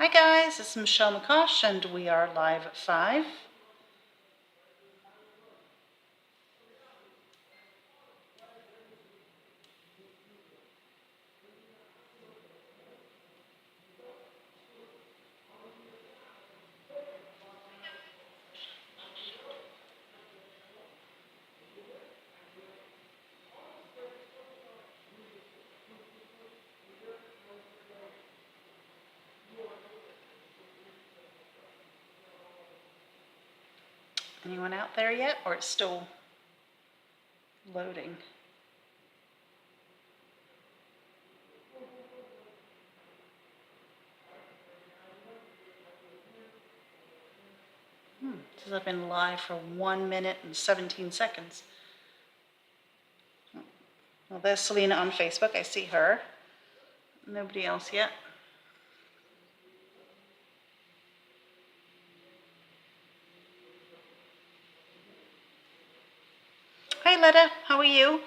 Hi guys, this is Michelle McCosh and we are live at 5. Anyone out there yet, or it's still loading? It says I've been live for 1 minute and 17 seconds. Well, there's Selena on Facebook. I see her. Nobody else yet. Hi, Letta. How are you?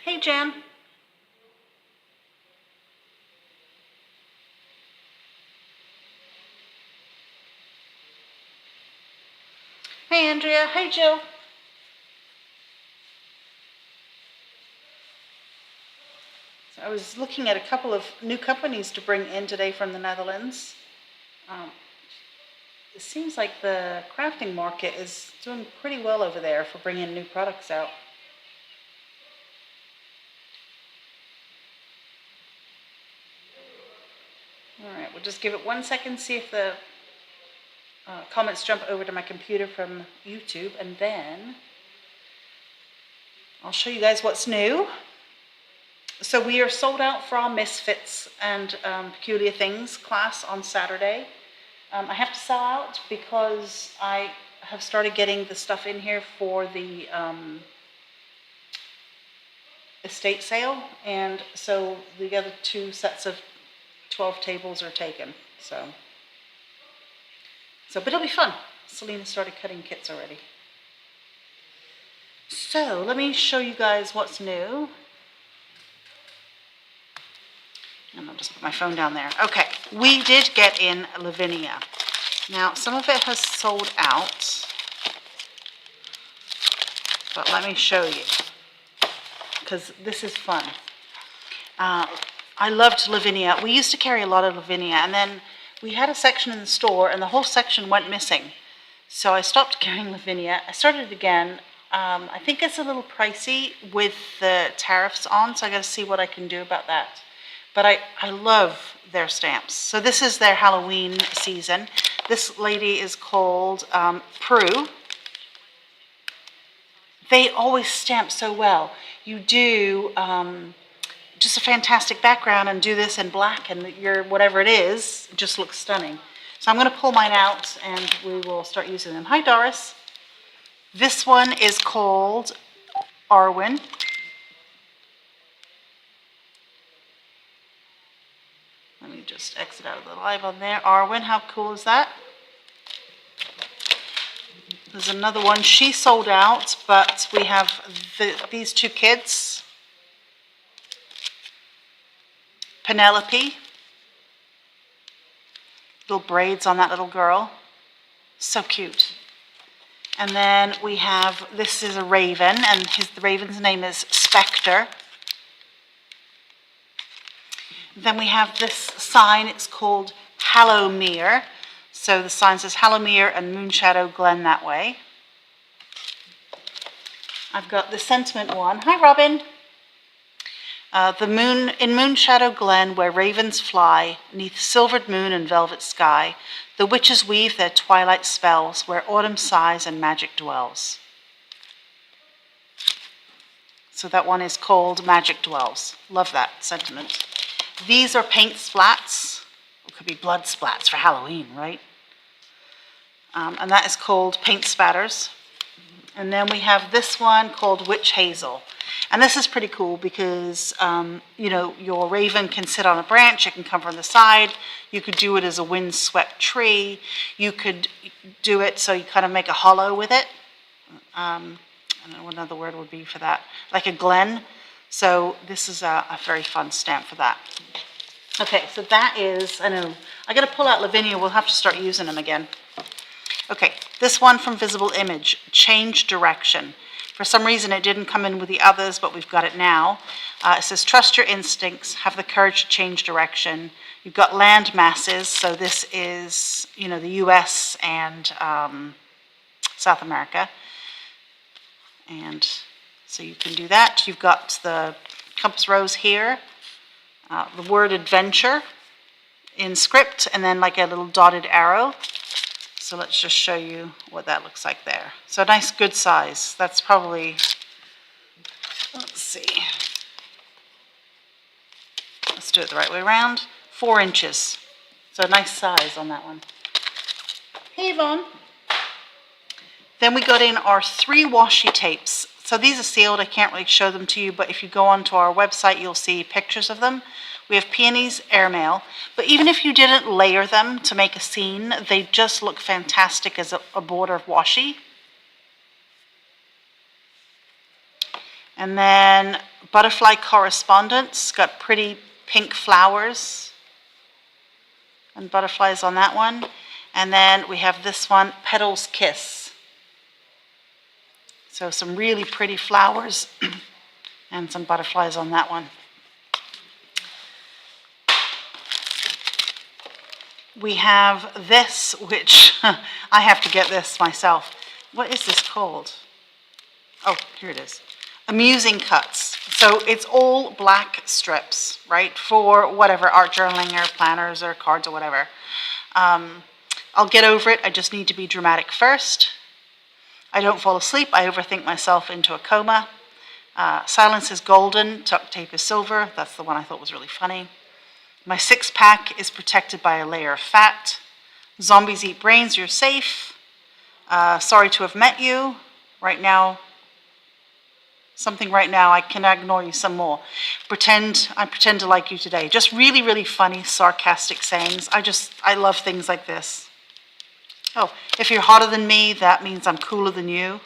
Hey, Jan. Hey, Andrea. Hey, Jill. So I was looking at a couple of new companies to bring in today from the Netherlands. It seems like the crafting market is doing pretty well over there for bringing new products out. All right, we'll just give it 1 second, see if the comments jump over to my computer from YouTube, and then I'll show you guys what's new. So we are sold out for our Misfits and Peculiar Things class on Saturday. I have to sell out because I have started getting the stuff in here for the estate sale, and so the other 2 sets of 12 tables are taken. But it'll be fun. Selena started cutting kits already. So let me show you guys what's new. And I'll just put my phone down there. Okay, we did get in Lavinia. Now, some of it has sold out, but let me show you, because this is fun. I loved Lavinia. We used to carry a lot of Lavinia, and then we had a section in the store, and the whole section went missing. So I stopped carrying Lavinia. I started it again. I think it's a little pricey with the tariffs on, so I got to see what I can do about that. But I love their stamps. So this is their Halloween season. This lady is called Prue. They always stamp so well. You do just a fantastic background and do this in black, and your whatever it is just looks stunning. So I'm going to pull mine out and we will start using them. Hi, Doris. This one is called Arwen. Let me just exit out of the live on there. Arwen, how cool is that? There's another one. She sold out, but we have these 2 kids. Penelope. Little braids on that little girl. So cute. And then we have, this is a raven, and the raven's name is Spectre. Then we have this sign, it's called Hallowmere. So the sign says Hallowmere and Moonshadow Glen that way. I've got the sentiment one. Hi, Robin. The moon in Moonshadow Glen, where ravens fly, 'neath silvered moon and velvet sky, the witches weave their twilight spells, where autumn sighs and magic dwells. So that one is called Magic Dwells. Love that sentiment. These are paint splats. It could be blood splats for Halloween, right? And that is called Paint Spatters. And then we have this one called Witch Hazel. And this is pretty cool because, your raven can sit on a branch. It can come from the side. You could do it as a windswept tree. You could do it so you kind of make a hollow with it. I don't know what another word would be for that. Like a glen. So this is a very fun stamp for that. Okay, so that is, I know, I got to pull out Lavinia. We'll have to start using them again. Okay, this one from Visible Image, Change Direction. For some reason it didn't come in with the others, but we've got it now. It says, trust your instincts, have the courage to change direction. You've got land masses, so this is, you know, the US and South America. And so you can do that. You've got the compass rose here, the word adventure in script, and then like a little dotted arrow. So let's just show you what that looks like there. So a nice good size. That's probably, let's see. Let's do it the right way around. 4 inches. So a nice size on that one. Hey, Yvonne. Then we got in our 3 washi tapes. So these are sealed. I can't really show them to you, but if you go onto our website, you'll see pictures of them. We have Peonies Airmail, but even if you didn't layer them to make a scene, they just look fantastic as a border of washi. And then Butterfly Correspondence, got pretty pink flowers and butterflies on that one. And then we have this one, Petals Kiss. So some really pretty flowers and some butterflies on that one. We have this, which I have to get this myself. What is this called? Oh, here it is. Amusing Cuts. So it's all black strips, right? For whatever, art journaling or planners or cards or whatever. I'll get over it. I just need to be dramatic first. I don't fall asleep. I overthink myself into a coma. Silence is golden. Duct tape is silver. That's the one I thought was really funny. My 6-pack is protected by a layer of fat. Zombies eat brains, you're safe. Sorry to have met you. Right now, something right now, I can ignore you some more. I pretend to like you today. Just really, really funny, sarcastic sayings. I love things like this. Oh, if you're hotter than me, that means I'm cooler than you.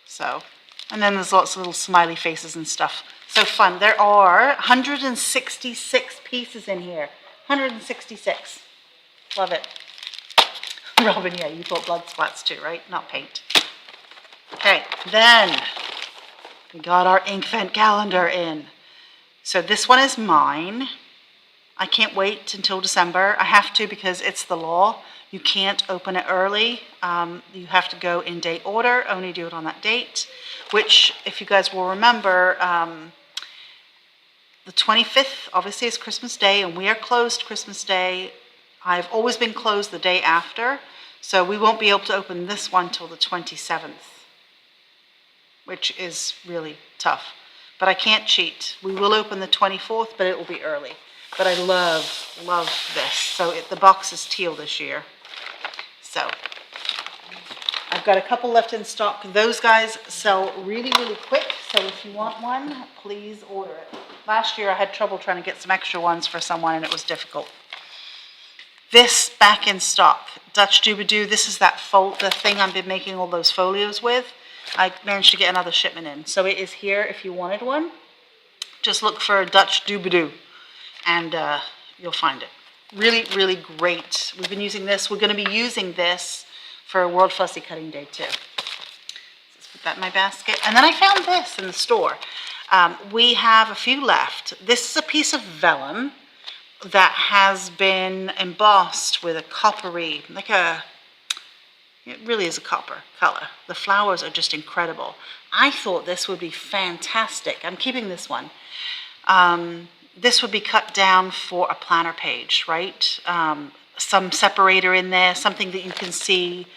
So, and then there's lots of little smiley faces and stuff. So fun. There are 166 pieces in here. 166. Love it. Robin, yeah, you thought blood splats too, right? Not paint. Okay, then we got our ink vent calendar in. So this one is mine. I can't wait until December. I have to because it's the law. You can't open it early. You have to go in date order, only do it on that date, which, if you guys will remember, the 25th, obviously, is Christmas Day, and we are closed Christmas Day. I've always been closed the day after, so we won't be able to open this one till the 27th, which is really tough. But I can't cheat. We will open the 24th, but it will be early. But I love this. So the box is teal this year. So I've got a couple left in stock. Those guys sell really, really quick. So if you want one, please order it. Last year I had trouble trying to get some extra ones for someone, and it was difficult. This back in stock, Dutch Doobadoo. This is the thing I've been making all those folios with. I managed to get another shipment in. So it is here if you wanted one. Just look for Dutch Doobadoo and you'll find it. Really, really great. We've been using this. We're going to be using this for World Fussy Cutting Day too. Let's put that in my basket. And then I found this in the store. We have a few left. This is a piece of vellum that has been embossed with a coppery, it really is a copper color. The flowers are just incredible. I thought this would be fantastic. I'm keeping this one. This would be cut down for a planner page, right? Some separator in there, something that you can see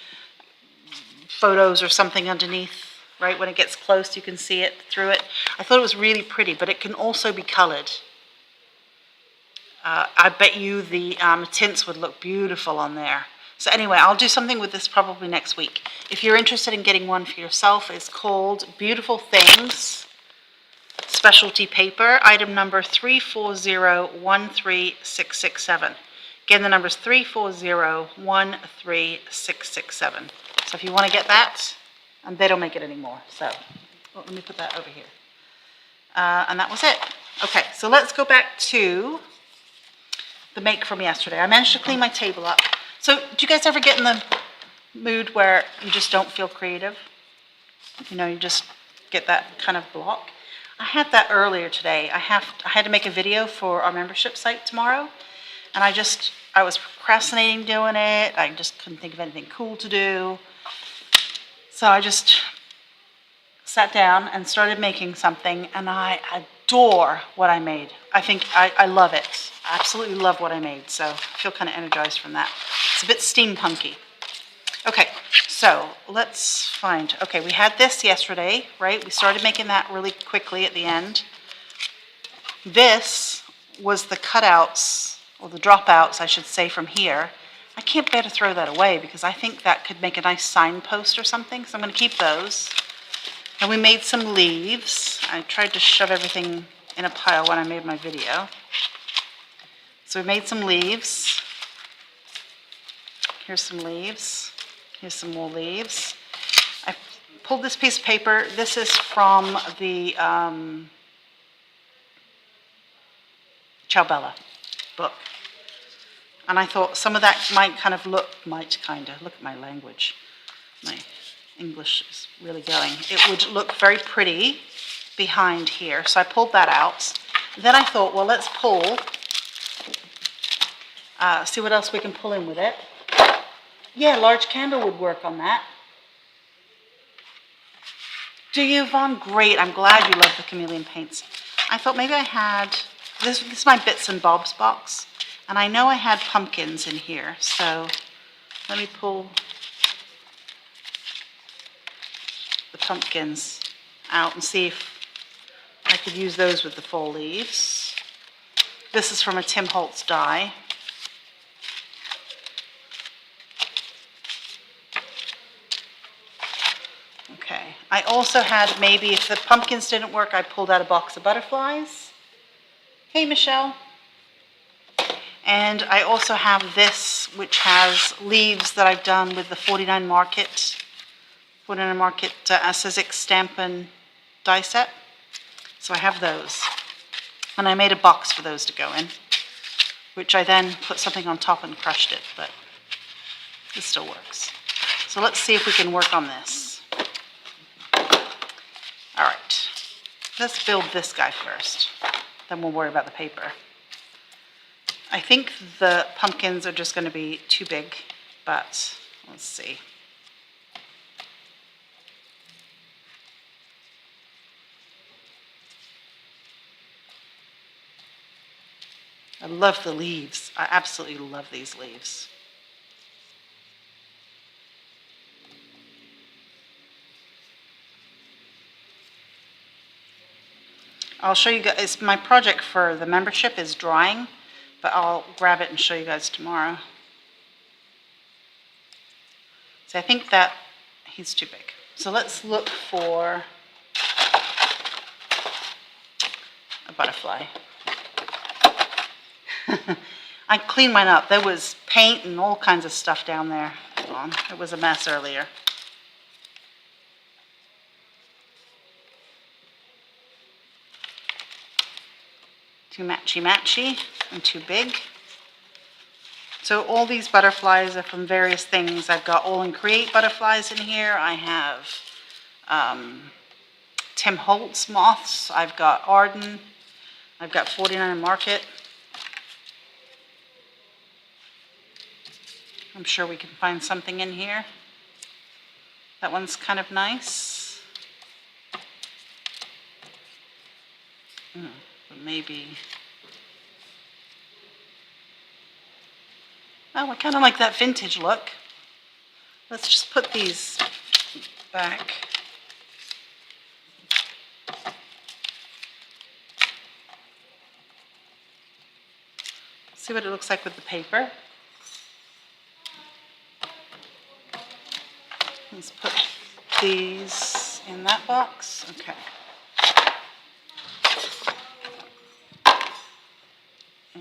photos or something underneath, right? When it gets close, you can see it through it. I thought it was really pretty, but it can also be colored. I bet you the tints would look beautiful on there. So anyway, I'll do something with this probably next week. If you're interested in getting one for yourself, it's called Beautiful Things Specialty Paper, item number 34013667. Again, the number is 34013667. So if you want to get that, they don't make it anymore. So let me put that over here. And that was it. Okay, so let's go back to the make from yesterday. I managed to clean my table up. So do you guys ever get in the mood where you just don't feel creative? You know, you just get that kind of block. I had that earlier today. I had to make a video for our membership site tomorrow, and I was procrastinating doing it. I just couldn't think of anything cool to do. So I just sat down and started making something, and I adore what I made. I think I love it. I absolutely love what I made, so I feel kind of energized from that. It's a bit steampunky. Okay, so let's find, okay, we had this yesterday, right? We started making that really quickly at the end. This was the cutouts, or the dropouts, I should say, from here. I can't bear to throw that away because I think that could make a nice signpost or something, so I'm going to keep those. And we made some leaves. I tried to shove everything in a pile when I made my video. So we made some leaves. Here's some leaves. Here's some more leaves. I pulled this piece of paper. This is from the Ciao Bella book. And I thought some of that might kind of look at my language. My English is really going. It would look very pretty behind here. So I pulled that out. Then I thought, well, let's pull, see what else we can pull in with it. Yeah, large candle would work on that. Do you, Yvonne? Great. I'm glad you love the chameleon paints. I thought maybe I had, this is my bits and bobs box. And I know I had pumpkins in here. So let me pull the pumpkins out and see if I could use those with the fall leaves. This is from a Tim Holtz die. Okay, I also had, maybe if the pumpkins didn't work, I pulled out a box of butterflies. Hey, Michelle. And I also have this, which has leaves that I've done with the 49 Market Sizzix Stampin' die set. So I have those. And I made a box for those to go in, which I then put something on top and crushed it, but this still works. So let's see if we can work on this. All right, let's build this guy first. Then we'll worry about the paper. I think the pumpkins are just going to be too big, but let's see. I love the leaves. I absolutely love these leaves. I'll show you guys, my project for the membership is drawing, but I'll grab it and show you guys tomorrow. So I think that he's too big. So let's look for a butterfly. I cleaned mine up. There was paint and all kinds of stuff down there. It was a mess earlier. Too matchy-matchy and too big. So all these butterflies are from various things. I've got All in Create butterflies in here. I have Tim Holtz moths. I've got Arden. I've got 49 Market. I'm sure we can find something in here. That one's kind of nice. But maybe... Oh, I kind of like that vintage look. Let's just put these back. See what it looks like with the paper. Let's put these in that box. Okay.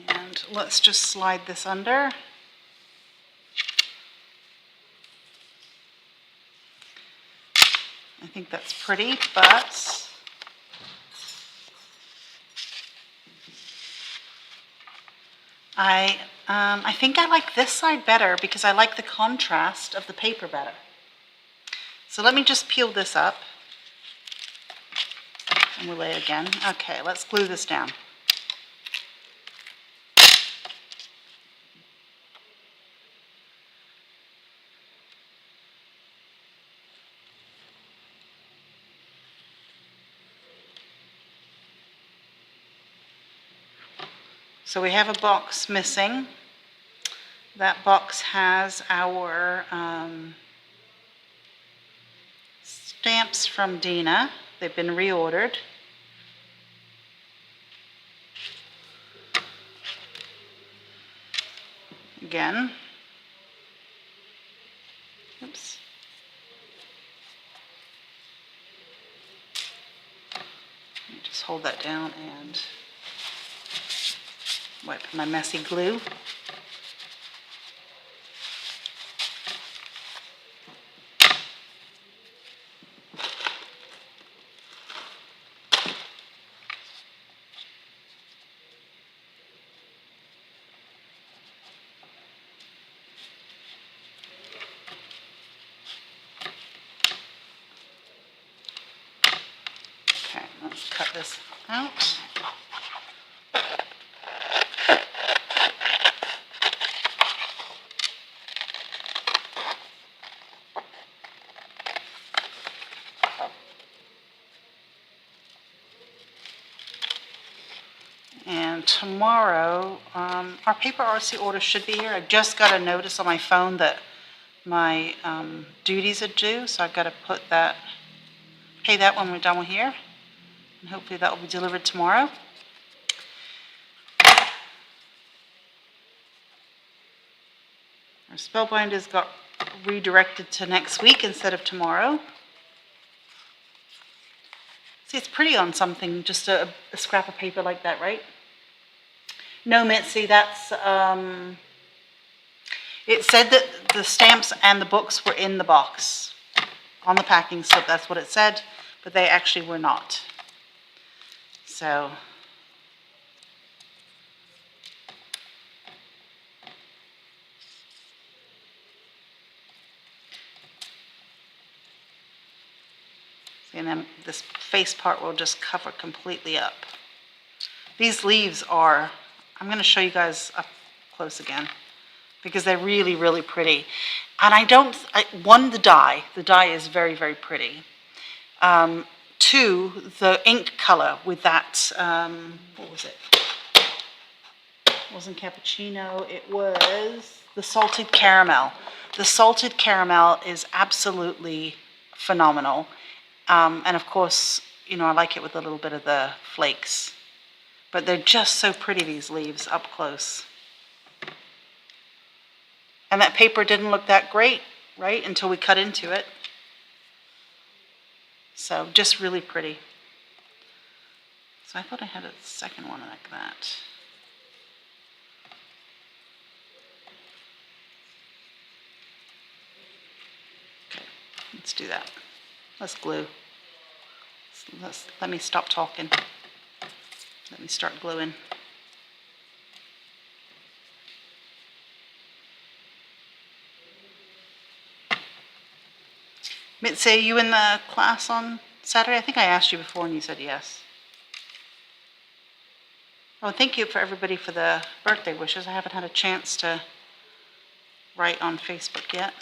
And let's just slide this under. I think that's pretty, but I think I like this side better because I like the contrast of the paper better. So let me just peel this up. And we'll lay again. Okay, let's glue this down. So we have a box missing. That box has our stamps from Dina. They've been reordered. Again. Oops. Let me just hold that down and wipe my messy glue. Okay, let's cut this out. And tomorrow, our paper RC order should be here. I just got a notice on my phone that my duties are due, so I've got to pay that when we're done with here. And hopefully that will be delivered tomorrow. Our spellbinders got redirected to next week instead of tomorrow. See, it's pretty on something, just a scrap of paper like that, right? No, Mitzi, that's, it said that the stamps and the books were in the box. On the packing slip, that's what it said, but they actually were not. So, and then this face part will just cover completely up. These leaves are, I'm going to show you guys up close again because they're really, really pretty. And one, the dye is very, very pretty. Two, the ink color with that, what was it? It wasn't cappuccino, it was the salted caramel. The salted caramel is absolutely phenomenal. And of course, you know, I like it with a little bit of the flakes. But they're just so pretty, these leaves, up close. And that paper didn't look that great, right, until we cut into it. So just really pretty. So I thought I had a second one like that. Okay, let's do that. Let's glue. Let me stop talking. Let me start gluing. Mitzi, are you in the class on Saturday? I think I asked you before and you said yes. Oh, thank you for everybody for the birthday wishes. I haven't had a chance to write on Facebook yet.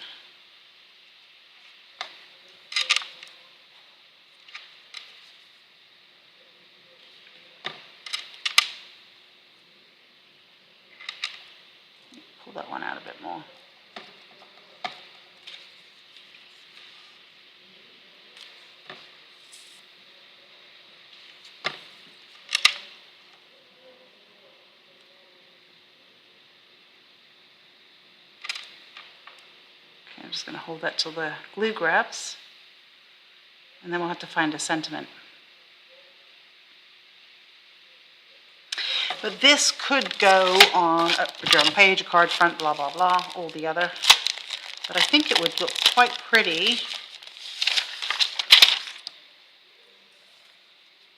Pull that one out a bit more. Okay, I'm just going to hold that till the glue grabs, and then we'll have to find a sentiment. But this could go on a journal page, a card front, blah, blah, blah, all the other. But I think it would look quite pretty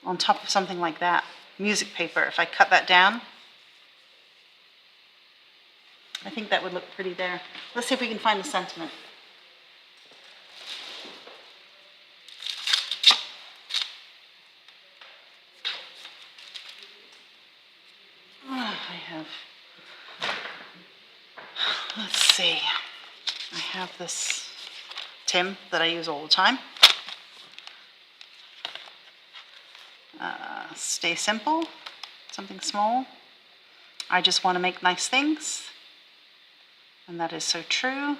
on top of something like that. Music paper, if I cut that down. I think that would look pretty there. Let's see if we can find the sentiment. Let's see. I have this Tim that I use all the time. Stay simple, something small. I just want to make nice things, and that is so true.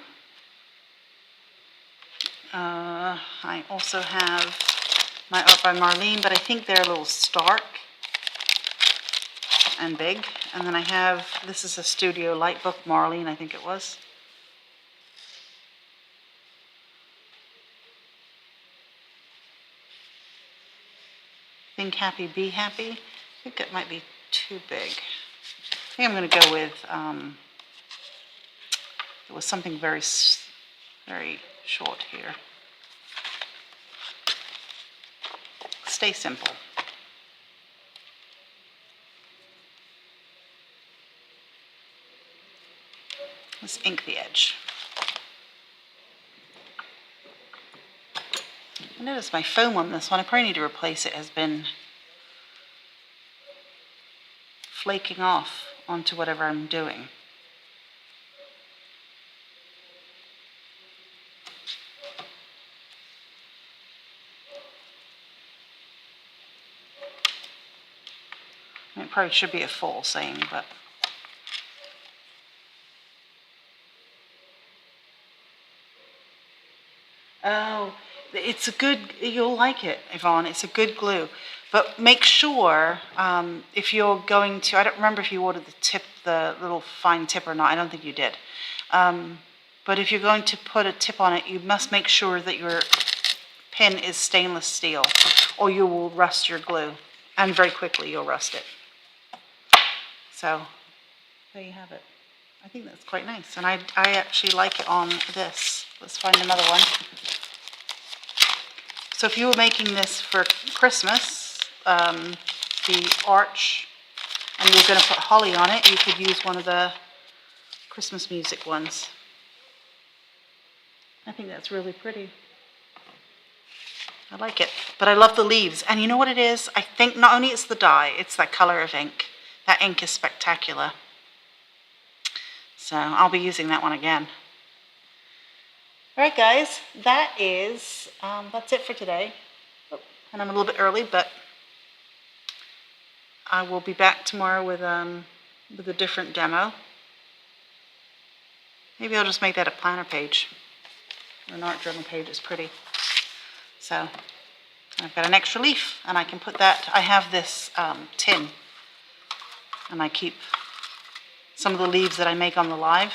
I also have my art by Marlene, but I think they're a little stark and big. And then I have, this is a Studio Light Book Marlene, I think it was. Think Happy, Be Happy. I think it might be too big. I think I'm going to go with, it was something very short here. Stay simple. Let's ink the edge. I noticed my foam on this one, I probably need to replace it, has been flaking off onto whatever I'm doing. It probably should be a full saying, but oh, it's a good, you'll like it, Yvonne, it's a good glue. But make sure, if you're going to, I don't remember if you ordered the tip, the little fine tip or not, I don't think you did. But if you're going to put a tip on it, you must make sure that your pin is stainless steel, or you will rust your glue, and very quickly you'll rust it. So, there you have it. I think that's quite nice, and I actually like it on this. Let's find another one. So if you were making this for Christmas, the arch, and you're going to put holly on it, you could use one of the Christmas music ones. I think that's really pretty. I like it, but I love the leaves. And you know what it is? I think not only it's the dye, it's that color of ink. That ink is spectacular. So I'll be using that one again. All right, guys, that is, that's it for today. Oh, and I'm a little bit early, but I will be back tomorrow with a different demo. Maybe I'll just make that a planner page. Or an art journal page is pretty. So I've got an extra leaf, and I can put that, I have this tin, and I keep some of the leaves that I make on the live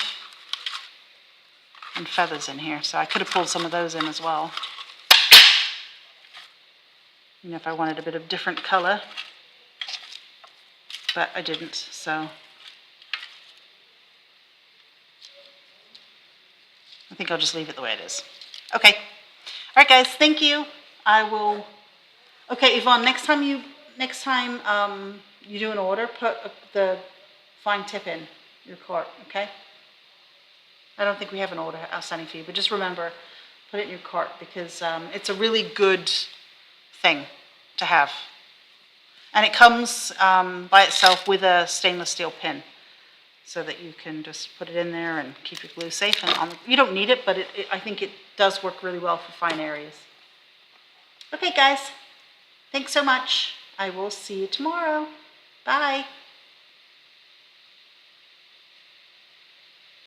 and feathers in here, so I could have pulled some of those in as well. You know, if I wanted a bit of different color, but I didn't, so I think I'll just leave it the way it is. Okay. All right, guys, thank you. I will, okay, Yvonne, next time you do an order, put the fine tip in your cart, okay? I don't think we have an order outstanding for you, but just remember, put it in your cart, because it's a really good thing to have. And it comes by itself with a stainless steel pin, so that you can just put it in there and keep your glue safe. And you don't need it, but I think it does work really well for fine areas. Okay, guys, thanks so much. I will see you tomorrow. Bye.